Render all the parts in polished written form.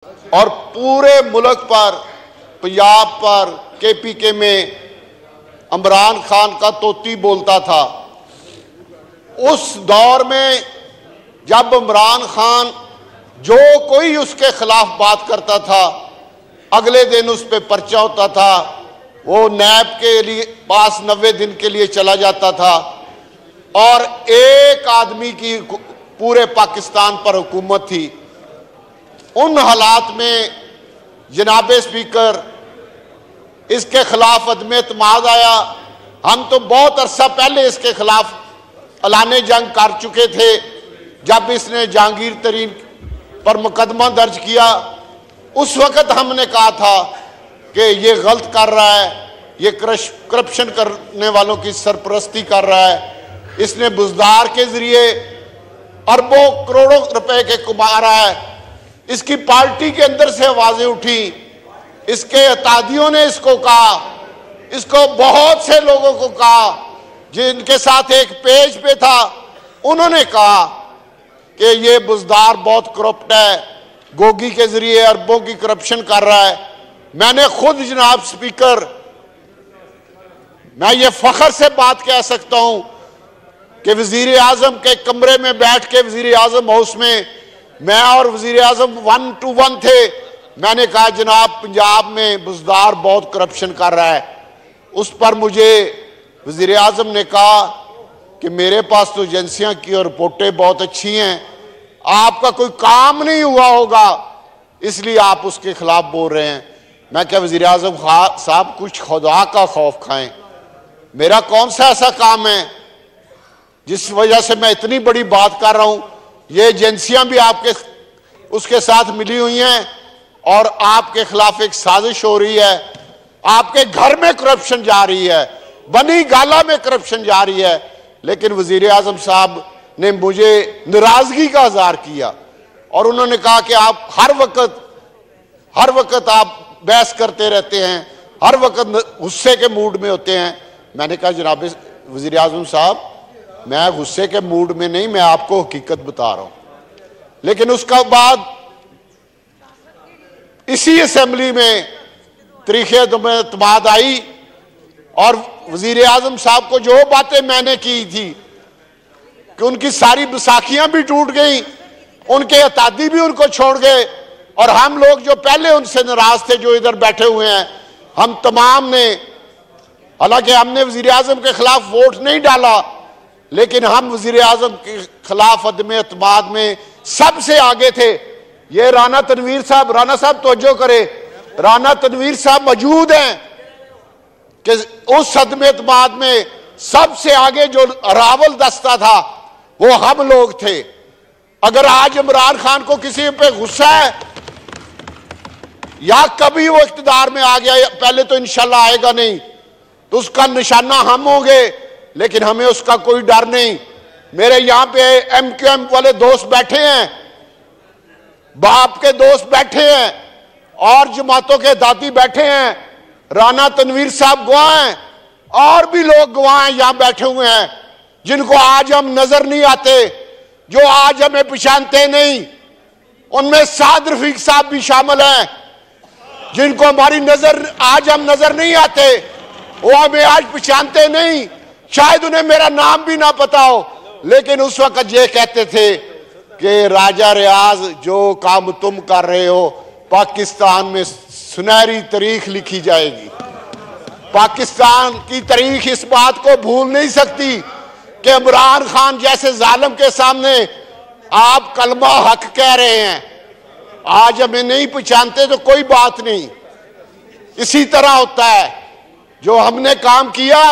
और पूरे मुल्क पर, पंजाब पर KPK में इमरान खान का तोती बोलता था। उस दौर में जब इमरान खान जो कोई उसके खिलाफ बात करता था, अगले दिन उस पर पर्चा होता था, वो नैब के लिए पास 90 दिन के लिए चला जाता था और एक आदमी की पूरे पाकिस्तान पर हुकूमत थी। उन हालात में जनाब स्पीकर इसके खिलाफ अदम एतमाद आया। हम तो बहुत अरसा पहले इसके खिलाफ ऐलान जंग कर चुके थे जब इसने जहांगीर तरीन पर मुकदमा दर्ज किया। उस वक़्त हमने कहा था कि ये गलत कर रहा है, ये करप्शन करने वालों की सरपरस्ती कर रहा है, इसने बुजदार के जरिए अरबों करोड़ों रुपए के कमा रहा है। इसकी पार्टी के अंदर से आवाजें उठी, इसके अतादियों ने इसको कहा, इसको बहुत से लोगों को कहा जिनके साथ एक पेज पे था, उन्होंने कहा कि ये बुजदार बहुत करप्ट है, गोगी के जरिए अरबों की करप्शन कर रहा है। मैंने खुद जनाब स्पीकर, मैं ये फख्र से बात कह सकता हूं कि वजीर आजम के कमरे में बैठ के वजीर आजम हाउस में मैं और वजीर आजम 1 to 1 थे। मैंने कहा जनाब पंजाब में बुजदार बहुत करप्शन कर रहा है। उस पर मुझे वजीर आजम ने कहा कि मेरे पास तो एजेंसियां की और रिपोर्टें बहुत अच्छी हैं, आपका कोई काम नहीं हुआ होगा इसलिए आप उसके खिलाफ बोल रहे हैं। मैं क्या वजीर आजम साहब कुछ खुदा का खौफ खाएं, मेरा कौन सा ऐसा काम है जिस वजह से मैं इतनी बड़ी बात कर रहा हूं। ये एजेंसियां भी आपके उसके साथ मिली हुई हैं और आपके खिलाफ एक साजिश हो रही है, आपके घर में करप्शन जा रही है, बनी गाला में करप्शन जा रही है। लेकिन वजीर आजम साहब ने मुझे नाराजगी का इजहार किया और उन्होंने कहा कि आप हर वक्त आप बहस करते रहते हैं, हर वक्त गुस्से के मूड में होते हैं। मैंने कहा जनाब वजीर आजम साहब मैं गुस्से के मूड में नहीं, मैं आपको हकीकत बता रहा हूं। लेकिन उसका बाद इसी असेंबली में तरीक़े एतमाद आई और वजीर आजम साहब को जो बातें मैंने की थी कि उनकी सारी बैसाखियां भी टूट गई, उनके अतादी भी उनको छोड़ गए और हम लोग जो पहले उनसे नाराज थे जो इधर बैठे हुए हैं, हम तमाम ने, हालांकि हमने वजीर आजम के खिलाफ वोट नहीं डाला, लेकिन हम वजीर आजम के खिलाफ अदम एतमाद में सबसे आगे थे। ये राना तनवीर साहब, राना साहब तवज्जो करे, राना तनवीर साहब मौजूद हैं कि उस अदम एतमाद में सबसे आगे जो रावल दस्ता था वो हम लोग थे। अगर आज इमरान खान को किसी पे गुस्सा है या कभी वो इख्तिदार में आ गया, पहले तो इंशाल्लाह आएगा नहीं, तो उसका निशाना हम होंगे, लेकिन हमें उसका कोई डर नहीं। मेरे यहां पे MQM वाले दोस्त बैठे हैं, बाप के दोस्त बैठे हैं और जमातों के दादी बैठे हैं, राना तनवीर साहब गवाह हैं और भी लोग गवाह हैं यहां बैठे हुए हैं जिनको आज हम नजर नहीं आते, जो आज हमें पहचानते नहीं। उनमें साद रफीक साहब भी शामिल हैं जिनको हमारी नजर आज हम नजर नहीं आते, वो हमें आज पहचानते नहीं, शायद उन्हें मेरा नाम भी ना पता हो, लेकिन उस वक्त ये कहते थे कि राजा रियाज जो काम तुम कर रहे हो पाकिस्तान में सुनहरी तारीख लिखी जाएगी। पाकिस्तान की तारीख इस बात को भूल नहीं सकती कि इमरान खान जैसे जालिम के सामने आप कलमा हक कह रहे हैं। आज हमें नहीं पहचानते तो कोई बात नहीं, इसी तरह होता है। जो हमने काम किया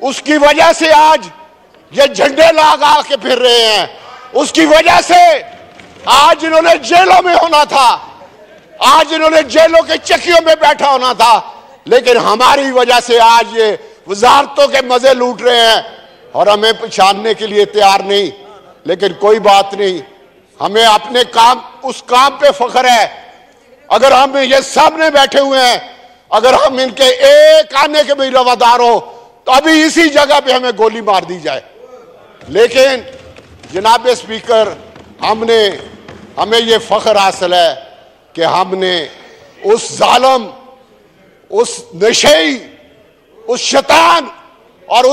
उसकी वजह से आज ये झंडे लगा के फिर रहे हैं, उसकी वजह से आज इन्होंने जेलों में होना था, आज इन्होंने जेलों के चक्कियों में बैठा होना था, लेकिन हमारी वजह से आज ये वजारतों के मजे लूट रहे हैं और हमें पहचानने के लिए तैयार नहीं। लेकिन कोई बात नहीं, हमें अपने काम, उस काम पे फख्र है। अगर हम ये सामने बैठे हुए हैं, अगर हम इनके एक आने के भी रवादार हो तो अभी इसी जगह पे हमें गोली मार दी जाए। लेकिन जनाब स्पीकर, हमें ये फख्र हासिल है कि हमने उस जालिम, उस नशेई, उस शैतान और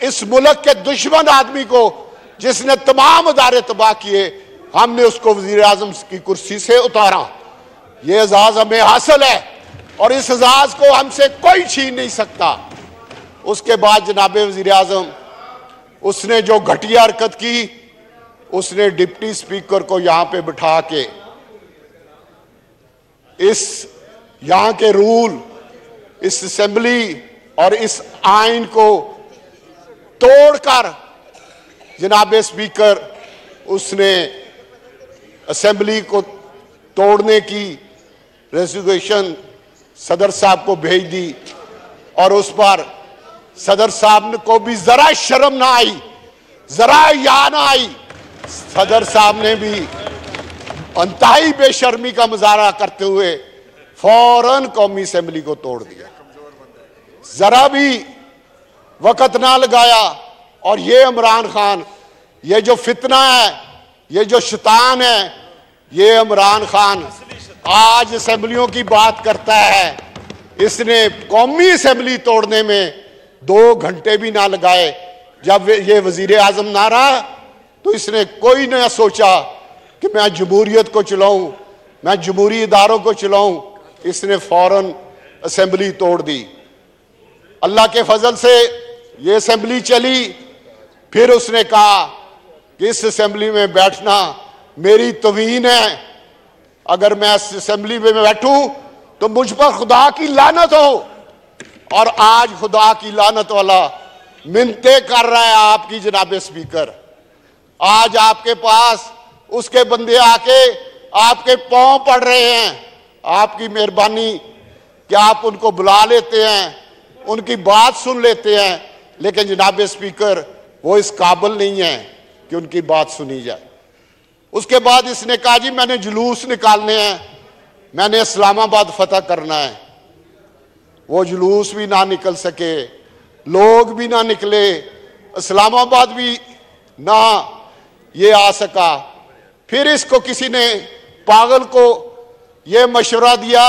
इस मुल्क के दुश्मन आदमी को जिसने तमाम अदारे तबाह किए, हमने उसको वजीर आजम की कुर्सी से उतारा। ये एजाज हमें हासिल है और इस एजाज को हमसे कोई छीन नहीं सकता। उसके बाद जनाब वजीर आजम, उसने जो घटिया हरकत की, उसने डिप्टी स्पीकर को यहां पे बिठा के यहां के रूल, इस असेंबली और इस आइन को तोड़कर जनाब स्पीकर उसने असेंबली को तोड़ने की रेजोल्यूशन सदर साहब को भेज दी और उस पर सदर साहब को भी जरा शर्म ना आई, जरा या ना आई। सदर साहब ने भी अंतहाई बेशर्मी का मुजाहरा करते हुए फौरन कौमी असेंबली को तोड़ दिया, जरा भी वक्त ना लगाया। और ये इमरान खान, ये जो फितना है, ये जो शैतान है, ये इमरान खान आज असेंबलियों की बात करता है। इसने कौमी असेंबली तोड़ने में 2 घंटे भी ना लगाए। जब ये वजीर आजम ना रहा तो इसने कोई ना सोचा कि मैं जमहूरियत को चलाऊं, मैं जमहूरी इदारों को चलाऊं। इसने फौरन असेंबली तोड़ दी। अल्लाह के फजल से ये असेंबली चली। फिर उसने कहा कि इस असेंबली में बैठना मेरी तवीन है, अगर मैं इस असेंबली में बैठूं तो मुझ पर खुदा की लानत हो। और आज खुदा की लानत वाला मिन्नतें कर रहा है आपकी जनाब स्पीकर। आज आपके पास उसके बंदे आके आपके पांव पड़ रहे हैं। आपकी मेहरबानी कि आप उनको बुला लेते हैं, उनकी बात सुन लेते हैं, लेकिन जनाब स्पीकर वो इस काबिल नहीं है कि उनकी बात सुनी जाए। उसके बाद इसने कहा जी मैंने जुलूस निकालने हैं, मैंने इस्लामाबाद फतह करना है। वो जुलूस भी ना निकल सके, लोग भी ना निकले, इस्लामाबाद भी ना ये आ सका। फिर इसको किसी ने पागल को ये मशवरा दिया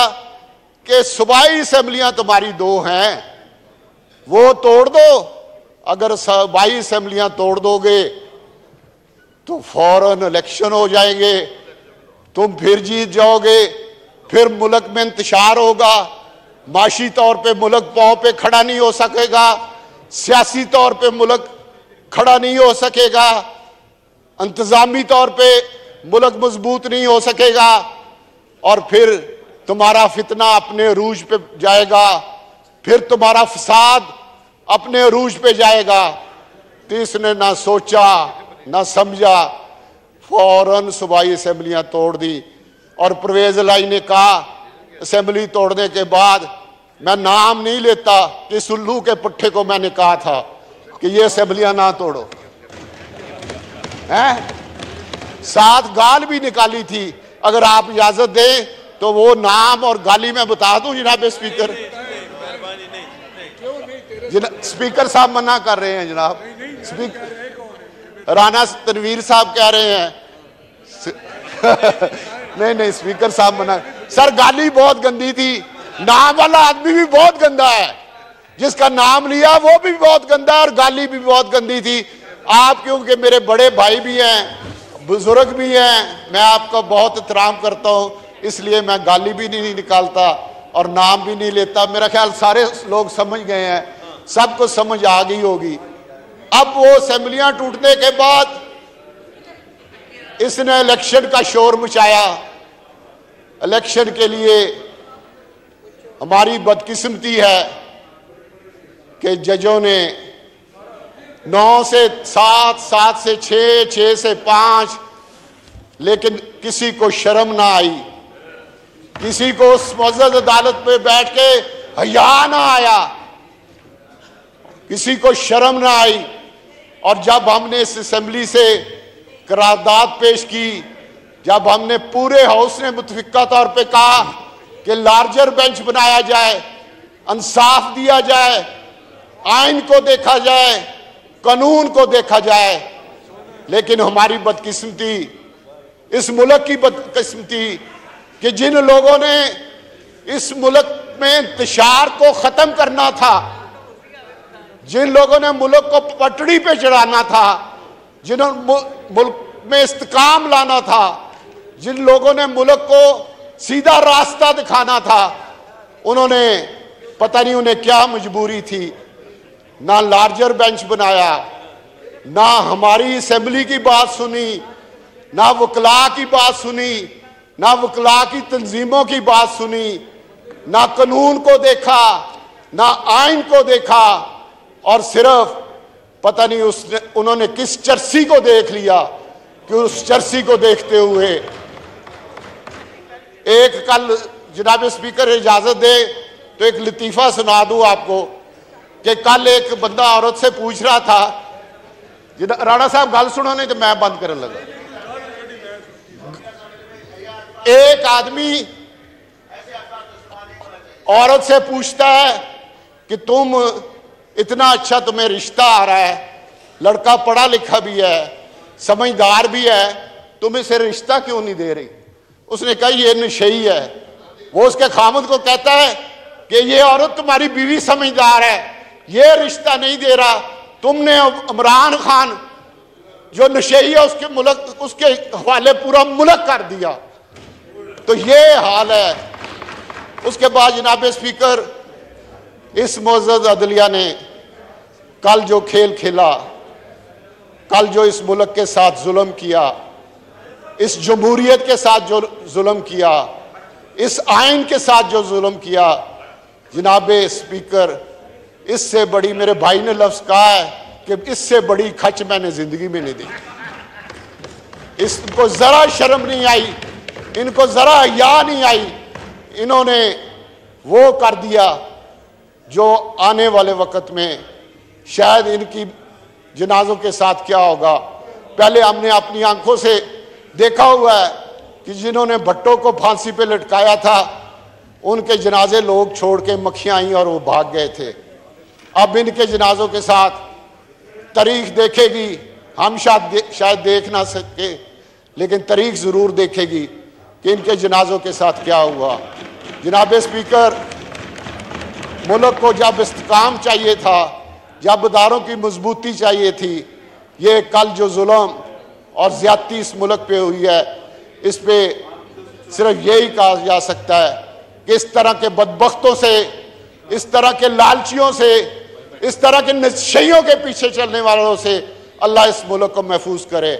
कि सूबाई असेंबलियां तुम्हारी 2 हैं, वो तोड़ दो। अगर सूबाई असेंबलियां तोड़ दोगे तो फौरन इलेक्शन हो जाएंगे, तुम फिर जीत जाओगे, फिर मुल्क में इंतशार होगा, माशी तौर पे मुल्क पांव पे खड़ा नहीं हो सकेगा, सियासी तौर पे मुल्क खड़ा नहीं हो सकेगा, इंतजामी तौर पे मुल्क मजबूत नहीं हो सकेगा, और फिर तुम्हारा फितना अपने अरूज पे जाएगा, फिर तुम्हारा फसाद अपने अरूज पे जाएगा। तो इसने ना सोचा ना समझा, फौरन सूबाई असेंबलियां तोड़ दी। और परवेज लाई ने कहा असेंबली तोड़ने के बाद, मैं नाम नहीं लेता कि सुल्लू के पुट्ठे को मैंने कहा था कि ये असेंबलियां ना तोड़ो, हैं? साथ गाल भी निकाली थी। अगर आप इजाजत दें तो वो नाम और गाली मैं बता दूं जनाब स्पीकर। स्पीकर साहब मना कर रहे हैं जनाब। स्पीकर राना तनवीर साहब कह रहे हैं नहीं स्पीकर साहब मना। सर गाली बहुत गंदी थी, नाम वाला आदमी भी बहुत गंदा है, जिसका नाम लिया वो भी बहुत गंदा है और गाली भी बहुत गंदी थी। आप क्योंकि मेरे बड़े भाई भी हैं, बुजुर्ग भी हैं, मैं आपका बहुत एहतराम करता हूं, इसलिए मैं गाली भी नहीं निकालता और नाम भी नहीं लेता। मेरा ख्याल सारे लोग समझ गए हैं, सबको समझ आ गई होगी। अब वो असेंबलियां टूटने के बाद इसने इलेक्शन का शोर मचाया। इलेक्शन के लिए हमारी बदकिस्मती है कि जजों ने 9 से 7, 7 से 6, 6 से 5, लेकिन किसी को शर्म ना आई, किसी को उस मुअज़्ज़ज़ अदालत पे बैठ के हया ना आया, किसी को शर्म ना आई। और जब हमने इस असेंबली से करारदाद पेश की, जब हमने पूरे हाउस ने मुतफिका तौर पे कहा कि लार्जर बेंच बनाया जाए, इंसाफ दिया जाए, आइन को देखा जाए, कानून को देखा जाए, लेकिन हमारी बदकिस्मती, इस मुल्क की बदकिस्मती कि जिन लोगों ने इस मुल्क में इंतशार को खत्म करना था, जिन लोगों ने मुल्क को पटड़ी पे चढ़ाना था, जिन्होंने मुल्क में इस्तेकाम लाना था, जिन लोगों ने मुल्क को सीधा रास्ता दिखाना था, उन्होंने पता नहीं उन्हें क्या मजबूरी थी, ना लार्जर बेंच बनाया, ना हमारी असेंबली की बात सुनी, ना वकला की बात सुनी, ना वकला की तंजीमों की बात सुनी, ना कानून को देखा, ना आइन को देखा, और सिर्फ पता नहीं उन्होंने किस चर्सी को देख लिया कि उस चर्सी को देखते हुए एक कल जनाब स्पीकर इजाजत दे तो एक लतीफा सुना दूं आपको कि कल एक बंदा औरत से पूछ रहा था, राणा साहब गल सुनो नहीं तो मैं बंद करने लगा। एक आदमी औरत से पूछता है कि तुम इतना अच्छा तुम्हें रिश्ता आ रहा है, लड़का पढ़ा लिखा भी है, समझदार भी है, तुम इसे रिश्ता क्यों नहीं दे रही? उसने कहा ये नशेई है। वो उसके खामद को कहता है कि ये औरत तुम्हारी बीवी समझदार है, ये रिश्ता नहीं दे रहा, तुमने इमरान खान जो नशेई है उसके हवाले पूरा मुल्क कर दिया। तो ये हाल है। उसके बाद जनाब स्पीकर, इस मुअज़्ज़ज़ अदलिया ने कल जो खेल खेला, कल जो इस मुल्क के साथ जुल्म किया, इस जमहूरियत के साथ जो जुल्म किया, इस आइन के साथ जो जुल्म किया, जनाब स्पीकर, इससे बड़ी, मेरे भाई ने लफ्ज कहा है कि इससे बड़ी खच मैंने जिंदगी में नहीं देखी। इसको जरा शर्म नहीं आई, इनको जरा हया नहीं आई, इन्होंने वो कर दिया जो आने वाले वक्त में शायद इनकी जनाजों के साथ क्या होगा। पहले हमने अपनी आंखों से देखा हुआ है कि जिन्होंने भट्टो को फांसी पे लटकाया था, उनके जनाजे लोग छोड़ के मक्खियां आई और वो भाग गए थे। अब इनके जनाजों के साथ तारीख देखेगी, हम शायद देख ना सके, लेकिन तारीख जरूर देखेगी कि इनके जनाजों के साथ क्या हुआ। जनाब स्पीकर, मुल्क को जब इस्तेकाम चाहिए था, जब इदारों की मजबूती चाहिए थी, ये कल जो जुल्म और ज्यादती इस मुल्क पे हुई है, इस पे सिर्फ यही कहा जा सकता है कि इस तरह के बदबख्तों से, इस तरह के लालचियों से, इस तरह के नशेइयों के पीछे चलने वालों से अल्लाह इस मुल्क को महफूज करे।